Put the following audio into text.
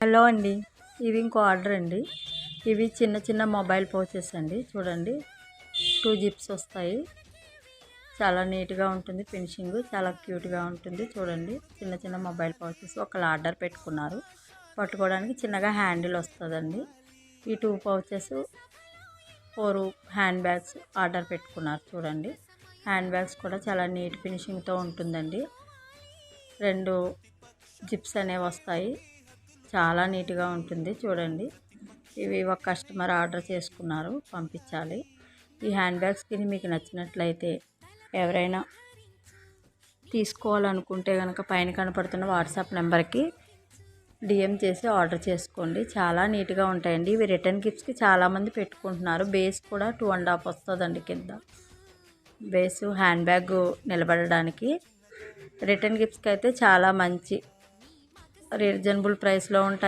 Hello అండి, ఇది ఇంకో ఆర్డర్ అండి. ఇవి చిన్న చిన్న మొబైల్ పౌచెస్ అండి. చూడండి, 2 జిప్స్ వస్తాయి. చాలా నీట్గా ఉంటుంది. ఫినిషింగ్ చాలా క్యూట్గా ఉంటుంది. చూడండి, చిన్న చిన్న మొబైల్ పౌచెస్ ఒకళ్ళు ఆర్డర్ పెట్టుకున్నారు. పట్టుకోవడానికి చిన్నగా హ్యాండిల్ వస్తుందండి. ఈ 2 పౌచెస్ 4 హ్యాండ్ బ్యాగ్స్ ఆర్డర్ పెట్టుకున్నారు. చూడండి, హ్యాండ్ బ్యాగ్స్ కూడా చాలా నీట్ ఫినిషింగ్తో ఉంటుందండి. 2 జిప్స్ అనేవి వస్తాయి. చాలా నీట్గా ఉంటుంది. చూడండి, ఇవి ఒక కస్టమర్ ఆర్డర్ చేసుకున్నారు, పంపించాలి. ఈ హ్యాండ్ బ్యాగ్స్కి మీకు నచ్చినట్లయితే ఎవరైనా తీసుకోవాలనుకుంటే కనుక పైన కనపడుతున్న వాట్సాప్ నెంబర్కి డిఎం చేసి ఆర్డర్ చేసుకోండి. చాలా నీట్గా ఉంటాయండి. ఇవి రిటర్న్ గిఫ్ట్స్కి చాలామంది పెట్టుకుంటున్నారు. బేస్ కూడా 2.5 వస్తుందండి. కింద బేసు హ్యాండ్ బ్యాగ్ నిలబడడానికి. రిటర్న్ గిఫ్ట్స్కి అయితే చాలా మంచి రీజనబుల్ ప్రైస్లో ఉంటాయి.